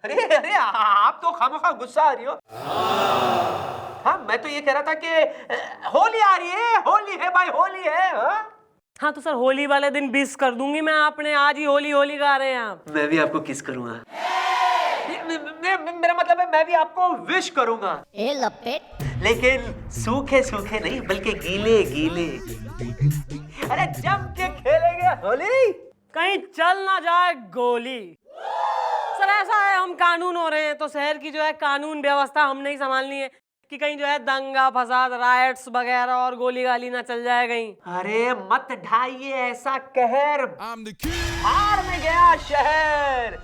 अरे अरे आप तो खामखा गुस्सा आ रही हो। हाँ मैं तो ये कह रहा था कि होली आ रही है, होली है भाई, होली है। हाँ तो सर होली वाले दिन 20 कर दूंगी मैं, आपने आज ही होली होली गा रहे हैं आप। मैं भी आपको किस करूंगा। मेरा मतलब है मैं भी आपको विश करूंगा। ए लपेट। लेकिन सूखे सूखे नहीं बल्कि गीले गीले। अरे जम के खेलेंगे होली। कहीं चल ना जाए गोली। सर ऐसा है हम कानून हो रहे हैं तो शहर की जो है कानून व्यवस्था हमने ही संभालनी है कि कहीं जो है दंगा फसाद राइट्स वगैरह और गोली गाली ना चल जाए कहीं। अरे मत ढाइए ऐसा कहर, हार में गया शहर।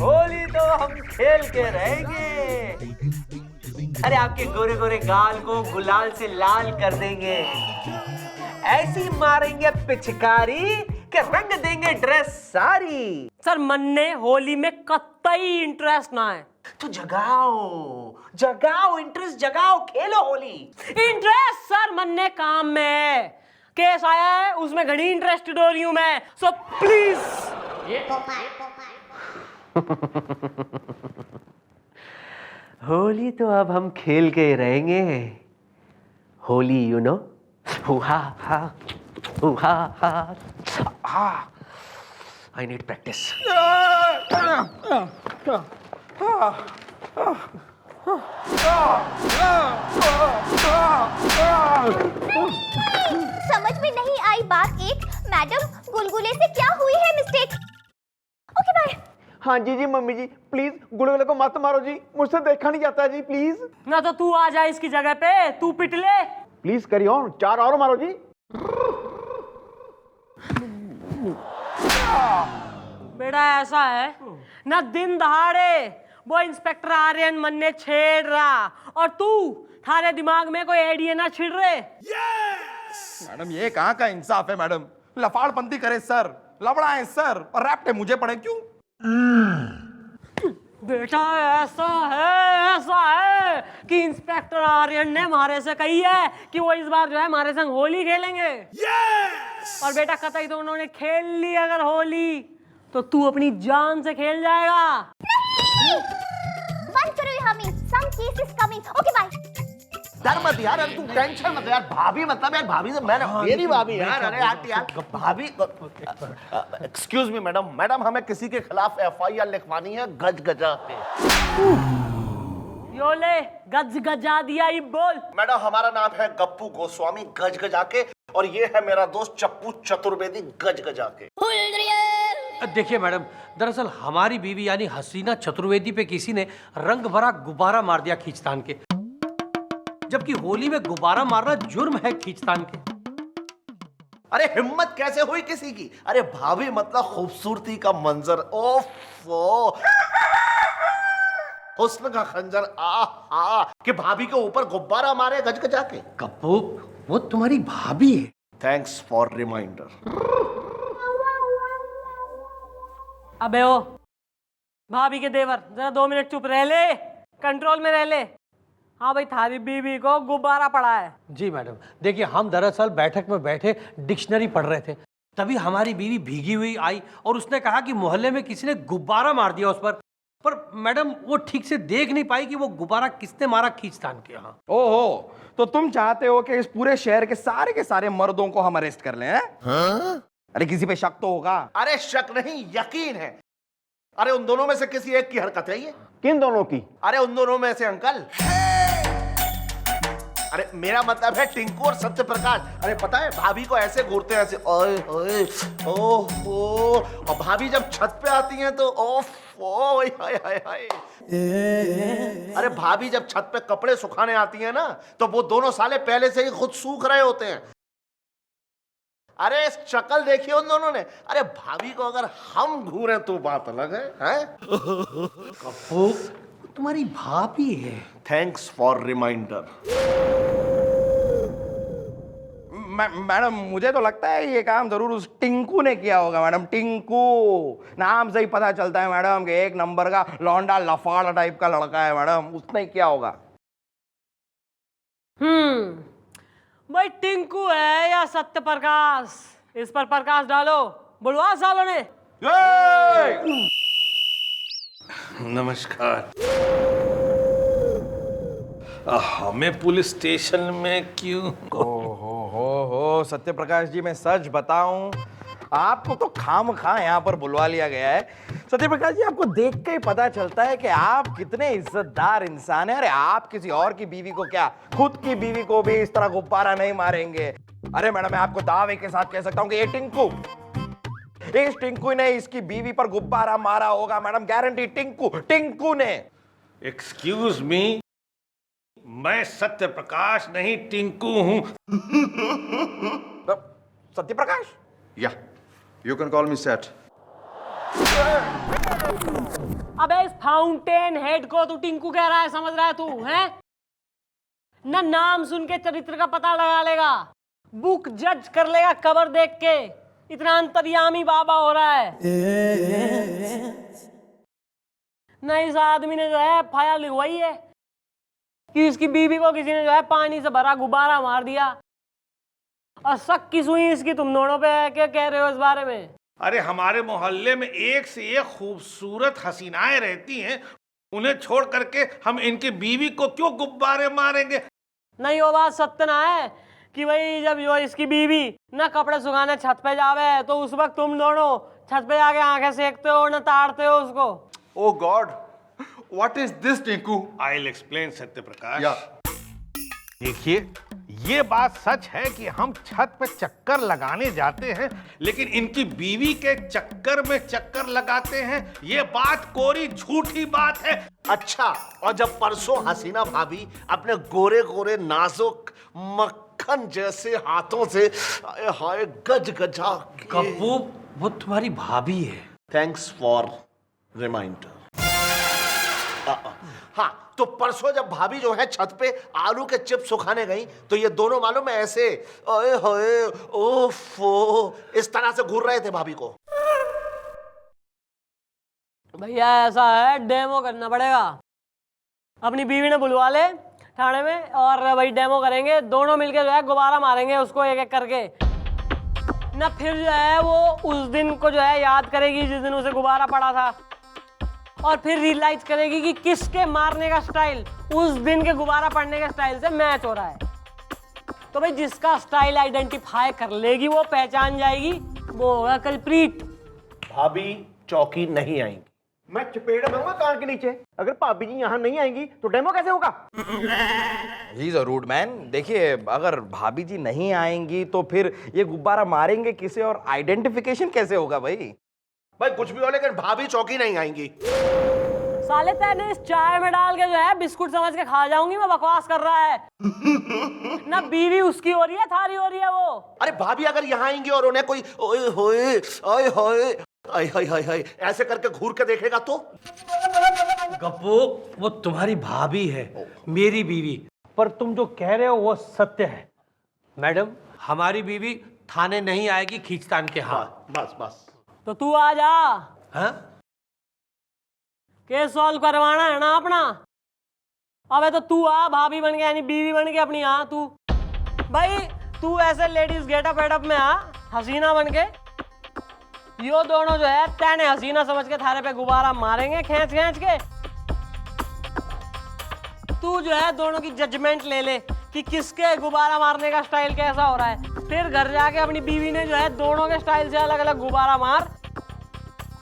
होली तो हम खेल के रहेंगे। अरे आपके गोरे गोरे गाल को गुलाल से लाल कर देंगे, ऐसी मारेंगे पिचकारी कि रंग देंगे ड्रेस सारी। सर मन्ने होली में कतई इंटरेस्ट ना है तो जगाओ जगाओ, इंटरेस्ट जगाओ, खेलो होली। इंटरेस्ट सर मन्ने काम में है, केस आया है उसमें घनी इंटरेस्टेड हो रही हूं मैं, सो प्लीज। होली तो अब हम खेल के रहेंगे। होली यू नो, हुहा हा हुहा हा। I need practice. समझ में नहीं आई बात एक, मैडम गुलगुले से क्या हुई है मिस्टेक? Okay bye. हाँ जी मम्मी जी प्लीज गुलगुले को मत मारो जी, मुझसे देखा नहीं जाता जी, प्लीज ना तो तू आ जा इसकी जगह पे, तू पिट ले। प्लीज करी ऑन, 4 और मारो जी। बेटा ऐसा है ना, दिन दहाड़े वो इंस्पेक्टर आर्यन मन्ने छेड़ रहा और तू थारे दिमाग में कोई आइडिया ना छिड़ रहे। मैडम ये कहाँ का इंसाफ है मैडम, लफाड़पंती करे सर, लवड़ाएं सर और रैप्टे मुझे पड़े क्यों? बेटा ऐसा है कि इंस्पेक्टर आर्यन ने हमारे से कही है कि वो इस बार जो है हमारे संग होली खेलेंगे। और बेटा कतई तो उन्होंने खेल ली अगर होली तो तू अपनी जान से खेल जाएगा। बंद करो ये हमी, some case is coming. Okay bye. डर मत यार, अरे तू टेंशन मत यार, भाभी मतलब यार, भाभी से मैं मेरी भाभी यार। अरे यार भाभी, एक्सक्यूज मी मैडम, मैडम हमें किसी के खिलाफ FIR लिखवानी है गज गजा पे। यो ले गज गजा दिया ही बोल। मैडम हमारा नाम है गप्पू गोस्वामी गज गजा के, और ये है मेरा दोस्त चप्पू चतुर्वेदी गज गजा के। देखिए मैडम, दरअसल हमारी बीवी यानी हसीना चतुर्वेदी पे किसी ने रंग भरा गुब्बारा मार दिया खींचतान के, जबकि होली में गुब्बारा मारना जुर्म है खींचतान के। अरे हिम्मत कैसे हुई किसी की? अरे भाभी मतलब खूबसूरती का मंजर, ओफो, हुस्न का खंजर, आहा, कि भाभी के ऊपर गुब्बारा मारे गज गजा के। कप्पू वो तुम्हारी भाभी है। Thanks for reminder. अबे ओ भाभी के देवर, जरा 2 मिनट चुप रह ले, कंट्रोल में रह ले। हाँ भाई थारी बीवी को गुब्बारा पड़ा है। जी मैडम, देखिए हम दरअसल बैठक में बैठे डिक्शनरी पढ़ रहे थे, तभी हमारी बीवी भीगी हुई आई और उसने कहा कि मोहल्ले में किसी ने गुब्बारा मार दिया उस पर मैडम वो ठीक से देख नहीं पाई कि वो गुब्बारा किसने मारा खींचतान के यहाँ। ओहो, तो तुम चाहते हो कि इस पूरे शहर के सारे मर्दों को हम अरेस्ट कर लें हैं? हाँ? अरे किसी पे शक तो होगा। अरे शक नहीं यकीन है। अरे उन दोनों में से किसी एक की हरकत है ये। किन दोनों की? अरे उन दोनों में से अंकल। अरे मेरा मतलब है टिंकू और सत्य प्रकाश। अरे पता है भाभी को ऐसे घूरते हैं, ऐसे ओए ओए ओहो, और भाभी जब छत पे आती हैं तो ओफो हाय हाय हाय। अरे भाभी जब छत पे कपड़े सुखाने आती हैं ना तो वो दोनों साले पहले से ही खुद सूख रहे होते हैं। अरे शक्ल देखिए उन दोनों ने। अरे भाभी को अगर हम घूरे तो बात अलग है, हैं? कप्पू तुम्हारी भाभी है। Thanks for reminder. मैडम मुझे तो लगता है ये काम जरूर उस टिंकू ने किया होगा। मैडम टिंकू नाम से ही पता चलता है मैडम कि एक नंबर का लौंडा लफाड़ा टाइप का लड़का है मैडम, उसने किया होगा। भाई टिंकू है या सत्य प्रकाश, इस पर प्रकाश डालो, बुलवा सालों ने। नमस्कार। हमें पुलिस स्टेशन में क्यों? हो सत्य प्रकाश जी, मैं सच बताऊं, आपको तो खामखा यहाँ पर बुलवा लिया गया है। सत्य प्रकाश जी, आपको देख के ही पता चलता है कि आप कितने इज्जतदार इंसान हैं। अरे आप किसी और की बीवी को क्या, खुद की बीवी को भी इस तरह गुब्बारा नहीं मारेंगे। अरे मैडम, मैं आपको दावे के साथ कह सकता हूँ कि ये टिंकू, इस टिंकू ने इसकी बीवी पर गुब्बारा मारा होगा मैडम, गारंटी। टिंकू ने। एक्सक्यूज मी, मैं सत्य प्रकाश नहीं टिंकू हूं। Satya Prakash? Yeah, you can call me Seth. अबे इस फाउंटेन हेड को तू टिंकू कह रहा है, समझ रहा है तू? हैं ना, नाम सुन के चरित्र का पता लगा लेगा, बुक जज कर लेगा कवर देख के। इतना अंतर्यामी बाबा हो रहा है ना। इस आदमी ने जो है एफआईआर लिखवाई है कि इसकी बीवी को किसी ने जो है पानी से भरा गुब्बारा मार दिया, और शक की सुई इसकी तुम दोनों पे है। क्या कह रहे हो इस बारे में? अरे हमारे मोहल्ले में एक से एक खूबसूरत हसीनाएं रहती हैं, उन्हें छोड़ करके हम इनकी बीवी को क्यों गुब्बारे मारेंगे? नहीं, वो बात सत्य ना है कि भाई जब जो इसकी बीवी ना कपड़े सुखाने छत पे जावे तो उस वक्त तुम दोनों छत पे जाके आंखें सेकते हो ना ताड़ते हो उसको। Oh God, what is this, Tinku? I'll explain Satya Prakash. Yeah. देखिए, ये बात सच है कि हम छत पे चक्कर लगाने जाते हैं, लेकिन इनकी बीवी के चक्कर में चक्कर लगाते हैं, ये बात कोरी झूठी बात है। अच्छा, और जब परसों हसीना भाभी अपने गोरे गोरे नाजुक मक्खन जैसे हाथों से हाय गज गजा गप्पू, वो तुम्हारी भाभी है। Thanks for reminder. हाँ, तो परसों जब भाभी जो है छत पे आलू के चिप्स सुखाने गई तो ये दोनों मालूम है ऐसे ओए होए ओफो इस तरह से घूर रहे थे भाभी को। भैया ऐसा है, डेमो करना पड़ेगा। अपनी बीवी ने बुलवा ले थाने में और वही डेमो करेंगे, दोनों मिलके जो है गुब्बारा मारेंगे उसको एक एक करके ना। फिर जो है वो उस दिन को जो है याद करेगी जिस दिन उसे गुब्बारा पड़ा था, और फिर रियलाइज करेगी कि किसके मारने का स्टाइल उस दिन के गुब्बारा पड़ने के स्टाइल से मैच हो रहा है। तो भाई जिसका स्टाइल आइडेंटिफाई कर लेगी वो पहचान जाएगी, वो होगा कल्प्रीट। भाभी चौकी नहीं आएंगी। मैं चपेट दूंगा कान के नीचे। अगर भाभी जी यहाँ नहीं आएंगी तो डेमो कैसे होगा? He is a rude man. देखिए, अगर भाभी जी नहीं आएंगी तो फिर ये गुब्बारा मारेंगे किसे और आइडेंटिफिकेशन कैसे होगा? भाई कुछ भी हो, लेकिन भाभी चौकी नहीं आएंगी। साले तेने इस चाय में डाल के जो है बिस्कुट समझ के खा जाऊंगी मैं, बकवास कर रहा है ना। बीवी उसकी हो रही है, थारी हो रही है वो। अरे भाभी अगर यहाँ आएंगी और उन्हें कोई ओए होए ओए होए आय हाय हाय हाय ऐसे करके घूर के देखेगा तो? गप्पू, वो तुम्हारी भाभी है, मेरी बीवी। पर तुम जो कह रहे हो वो सत्य है। मैडम, हमारी बीवी थाने नहीं आएगी खींचतान के। हाँ बस बस। तो तू आ जा। हाँ? केस सॉल्व करवाना है ना अपना। अबे तो तू आ भाभी बन के, यानी बीवी बन के अपनी। आ तू भाई, तू ऐसे लेडीज गेटअप वेटअप में आ, हसीना बन के। यो दोनों जो है तेने हसीना समझ के थारे पे गुब्बारा मारेंगे खींच खींच के। तू जो है दोनों की जजमेंट ले ले कि किसके गुब्बारा मारने का स्टाइल कैसा हो रहा है। फिर घर जाके अपनी बीवी ने जो है दोनों के स्टाइल से अलग अलग गुब्बारा मार।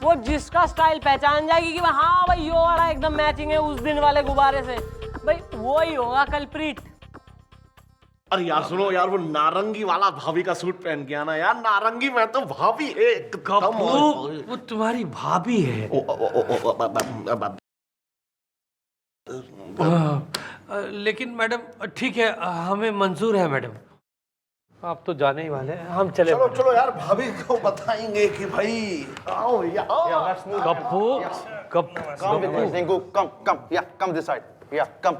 वो जिसका स्टाइल पहचान जाएगी कि हाँ भाई यो वाला एकदम मैचिंग है उस दिन वाले गुब्बारे से, भाई वो ही होगा कल्प्रीट। अरे यार सुनो यार, वो नारंगी वाला भाभी का सूट पहन के आना यार। नारंगी में तो भाभी है एकदम। वो तुम्हारी भाभी है। लेकिन मैडम ठीक है, हमें मंजूर है मैडम। आप तो जाने ही वाले हैं, हम चले। चलो चलो यार, भाभी को बताएंगे कि भाई आओ यार। Gappu, Come this side. Yeah, come.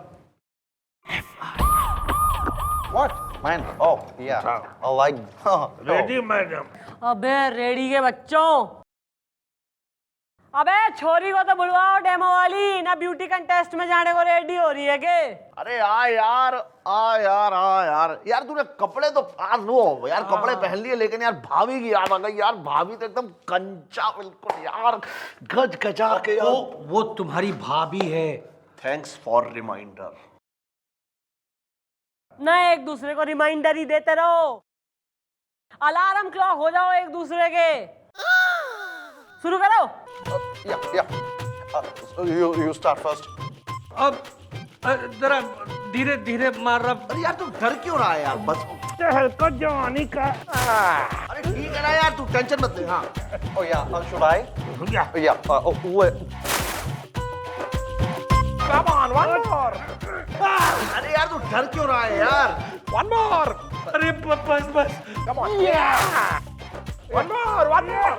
What? Man, oh, yeah. I like... ready madam? अबे रेडी के बच्चों, अबे छोरी को तो बुलवाओ डेमो वाली, हसीना ब्यूटी कंटेस्ट में जाने को रेडी हो रही है के? अरे आ यार आ यार आ यार यार तूने कपड़े तो फाड़ लो यार, कपड़े पहन लिए, लेकिन यार भाभी की याद आ गई यार। भाभी तो एकदम कंचा बिल्कुल यार, गज गजा के यार। वो तुम्हारी भाभी है। Thanks for reminder. ना एक दूसरे को रिमाइंडर ही देते रहो, अलार्म क्लॉक हो जाओ एक दूसरे के। शुरू करो। You start first. अब जरा धीरे धीरे मार रहा। अरे यार तू डर क्यों रहा है यार? बस हल्का जवानी का। अरे ठीक है ना यार, तू टेंशन मत ले। हाँ Oh yeah, should I? Yeah. Oh, wait. Come on, one more. अरे यार तू डर क्यों रहा है यार? One more. अरे बस बस। Come on. Yeah. One more. One more.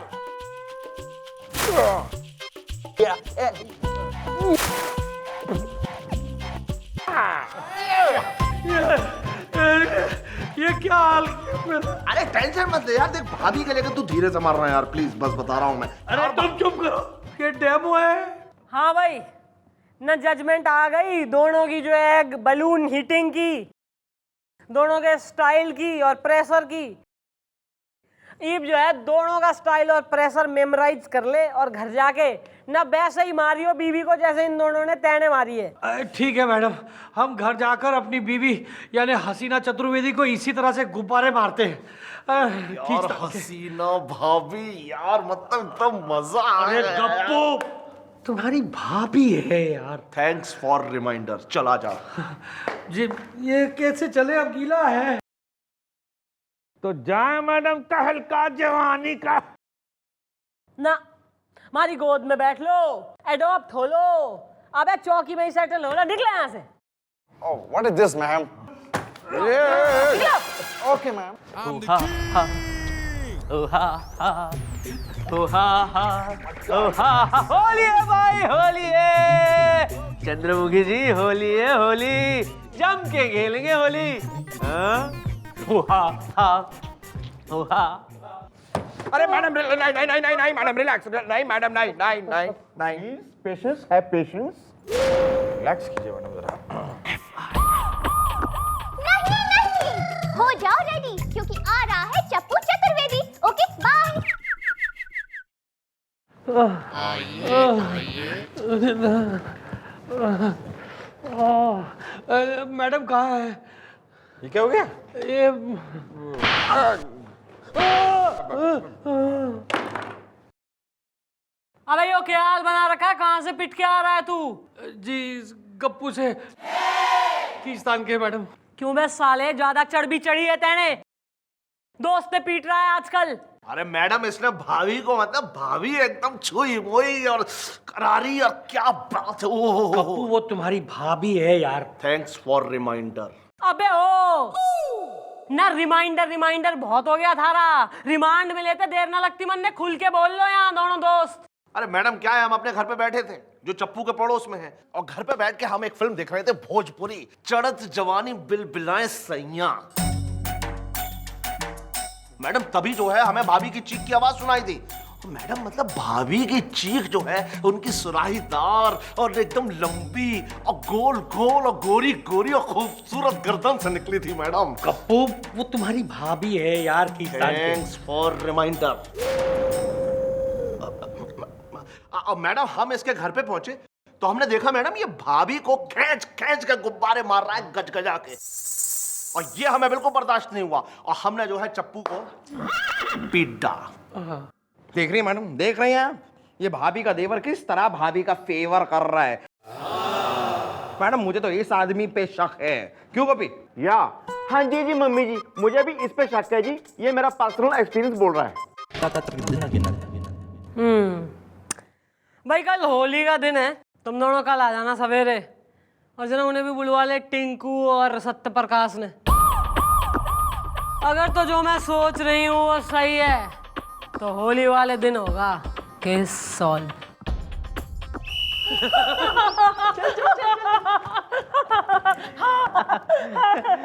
ये क्या हाल? अरे टेंशन मत ले यार, देख भाभी के लेकर तू धीरे से मार रहा है यार, प्लीज बस बता रहा हूँ मैं। अरे तुम चुप करो, ये डेमो है। हाँ भाई, न जजमेंट आ गई दोनों की जो है बलून हीटिंग की, दोनों के स्टाइल की और प्रेशर की। ईब जो है दोनों का स्टाइल और प्रेशर मेमोराइज कर ले और घर जाके ना वैसे ही मारियो बीवी को जैसे इन दोनों ने तैने मारी है। ठीक है मैडम, हम घर जाकर अपनी बीवी यानी हसीना चतुर्वेदी को इसी तरह से गुब्बारे मारते हैं। यार हसीना भाभी यार, मतलब एकदम मजा आ अरे गया। गप्पू, तुम्हारी भाभी है यार। Thanks for reminder. चला जा जी, ये कैसे चले, अब गीला है। तो जाए मैडम तहलका जवानी का। ना हमारी गोद में बैठ लो, एडॉप्ट हो लो। अबे चौकी में ही सेटल हो ना, निकले यहाँ से। Oh, what is this, ma'am? Okay, ma'am. Holi है भाई, होली है। चंद्रमुखी जी, होली है, होली जम के खेलेंगे होली। अरे मैडम नहीं मैडम रिलैक्स, नहीं मैडम नहीं। पेशेंस है, पेशेंस। रिलैक्स कीजिए मैडम जरा। नहीं, हो जाओ रेडी क्योंकि आ रहा है चप्पू चतुर्वेदी। Okay bye. मैडम कहाँ है? ये क्या हो गया? ये अबे यो क्या हाल बना रखा है, कहाँ से पिट के आ रहा है तू? जी गप्पू से खींचतान के मैडम। क्यों बे साले, ज्यादा चढ़ चढ़ी है तेने, दोस्त ने पीट रहा है आजकल। अरे मैडम, इसने भाभी को, मतलब भाभी एकदम छुई मोई और करारी, और क्या बात है। गप्पू, वो तुम्हारी भाभी है यार। Thanks for reminder. अबे ओ ना, रिमाइंडर बहुत हो गया थारा। रिमांड में लेते देर ना लगती, मन ने खुल के बोल लो यहाँ दोनों दोस्त। अरे मैडम क्या है, हम अपने घर पे बैठे थे जो चप्पू के पड़ोस में है, और घर पे बैठ के हम एक फिल्म देख रहे थे, भोजपुरी, चढ़त जवानी बिलबिलाए सैया। मैडम तभी जो है हमें भाभी की चीख की आवाज सुनाई दी। मैडम मतलब भाभी की चीख जो है, उनकी सुराहीदार और एकदम लंबी और गोल गोल और गोरी गोरी और खूबसूरत गर्दन से निकली थी मैडम। गप्पू, वो तुम्हारी भाभी है यार। Thanks for reminder. मैडम हम इसके घर पे पहुंचे तो हमने देखा मैडम ये भाभी को खींच खींच के गुब्बारे मार रहा है गजगजा के, और ये हमें बिल्कुल बर्दाश्त नहीं हुआ और हमने जो है चप्पू को पीट डाला। देख रही है मैडम, देख रही हैं आप, ये भाभी का देवर किस तरह भाभी का फेवर कर रहा है। मैडम मुझे तो इस आदमी पे शक है। क्यों कभी? या हाँ जी मम्मी जी, मुझे भी इस पे शक है जी, ये मेरा पर्सनल एक्सपीरियंस बोल रहा है। भाई कल होली का दिन है, तुम दोनों कल आ जाना सवेरे, और जरा उन्हें भी बुलवा ले, टिंकू और सत्य प्रकाश ने। अगर तो जो मैं सोच रही हूँ वो सही है तो होली वाले दिन होगा केस सॉल्व।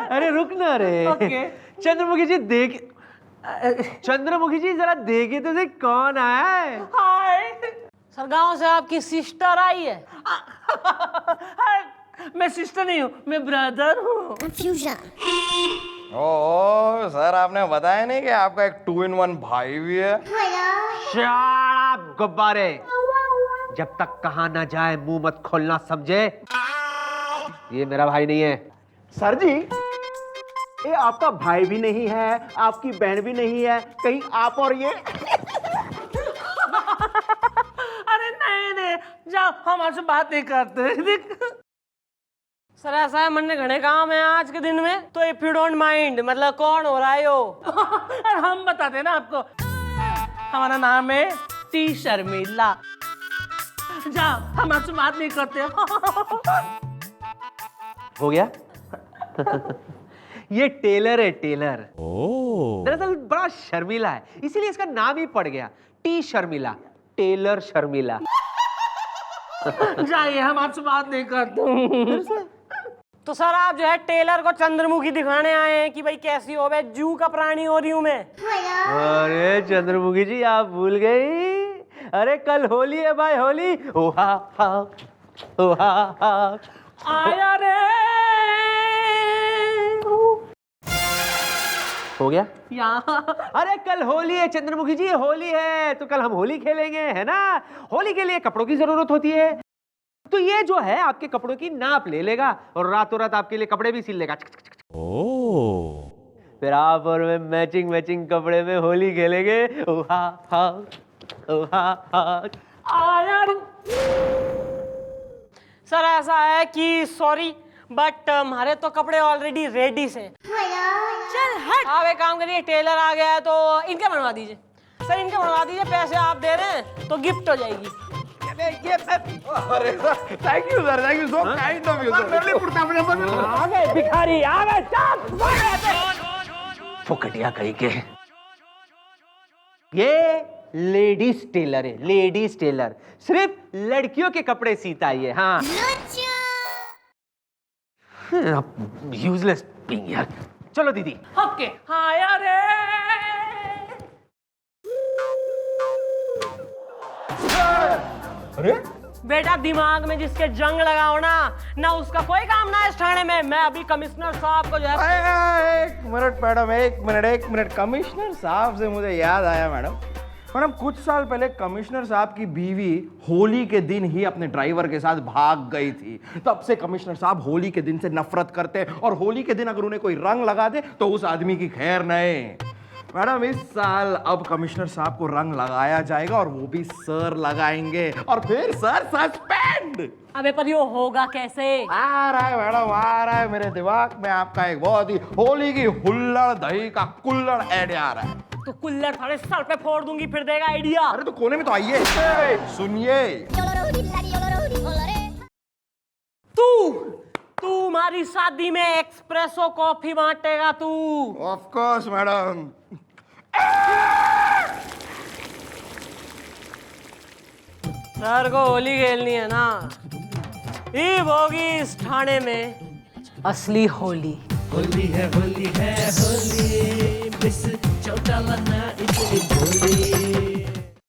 अरे रुक ना रे। चंद्रमुखी जी चंद्रमुखी जी जरा देखे तो कौन आया है। हाय सर गांव से आपकी सिस्टर आई है। मैं सिस्टर नहीं हूँ, मैं ब्रदर हूँ। ओ सर, आपने बताया नहीं कि आपका एक 2-in-1 भाई भी है? Shut up, गुब्बारे। जब तक कहा ना जाए मुंह मत खोलना, समझे? ये मेरा भाई नहीं है। सर जी, ये आपका भाई भी नहीं है, आपकी बहन भी नहीं है, कहीं आप और ये अरे नहीं, जाओ, हम आपसे बात नहीं करते। सर ऐसा है, मन ने घने काम है आज के दिन में, तो इफ यू डोंट माइंड, मतलब कौन हो रहा है यो? अरे हम बताते हैं ना आपको, हमारा नाम है टी शर्मिला। जाओ, हम आपसे बात नहीं करते। हो गया? ये टेलर है, टेलर। दरअसल बड़ा शर्मिला है, इसीलिए इसका नाम ही पड़ गया टी शर्मिला, टेलर शर्मिला। जाइए, हम आपसे बात नहीं करते। तो सर आप जो है टेलर को चंद्रमुखी दिखाने आए हैं कि भाई कैसी हो, भाई जू का प्राणी हो रही हूं मैं। अरे चंद्रमुखी जी, आप भूल गई? अरे कल होली है भाई, होली। ओहा हा, ओहा हा। आया रे। हो गया? अरे कल होली है चंद्रमुखी जी, होली है, तो कल हम होली खेलेंगे, है ना? होली के लिए कपड़ों की जरूरत होती है, तो ये जो है आपके कपड़ों की नाप ले लेगा और रातों रात आपके लिए कपड़े भी सिल लेगा। फिर आप और मैं मैचिंग मैचिंग कपड़े में होली खेलेंगे। ओहा हा, ओहा हा। आया रे। सर ऐसा है कि सॉरी, बट हमारे तो कपड़े ऑलरेडी रेडी से। चल हट। आप एक काम करिए, टेलर आ गया है तो इनके बनवा दीजिए। सर इनके बनवा दीजिए, पैसे आप दे रहे हैं तो गिफ्ट हो जाएगी। अरे sir, thank you sir, thank you so kind of you sir. आ गए भिखारी, आ गए। फुकटिया कहीं के। ये लेडीज टेलर है, लेडीज टेलर, सिर्फ लड़कियों के कपड़े सीता है ये। हाँ, यूजलेस पिंग यार। चलो दीदी। ओके। हाँ यार। अरे बेटा दिमाग में जिसके जंग लगाओ ना उसका कोई काम ना इस थाने में। मैं अभी कमिश्नर साहब को जो है। एक मिनट मैडम, एक मिनट। कमिश्नर साहब से मुझे याद आया मैडम, कुछ साल पहले कमिश्नर साहब की बीवी होली के दिन ही अपने ड्राइवर के साथ भाग गई थी। तब से कमिश्नर साहब होली के दिन से नफरत करते हैं और होली के दिन अगर उन्हें कोई रंग लगा दे तो उस आदमी की खैर नहीं। मैडम इस साल अब कमिश्नर साहब को रंग लगाया जाएगा और वो भी सर लगाएंगे और फिर सर सस्पेंड। अबे पर यो होगा कैसे? आ रहा है मैडम, आ रहा है मेरे दिमाग में आपका एक बहुत ही होली की हुल्लड़ दही का कुल्लड़ आइडिया आ रहा है। तो कुल्लड़ थाने सर पे फोड़ दूंगी, फिर देगा आइडिया। अरे तो कोने में तो आइए, सुनिए। तू हमारी शादी में एक्सप्रेसो कॉफी बांटेगा तू। Of course madam. सर को होली खेलनी है ना, ईब होगी इस थाने में असली होली। होली है होली है होली, मिस चौटाला ना इतनी भोली।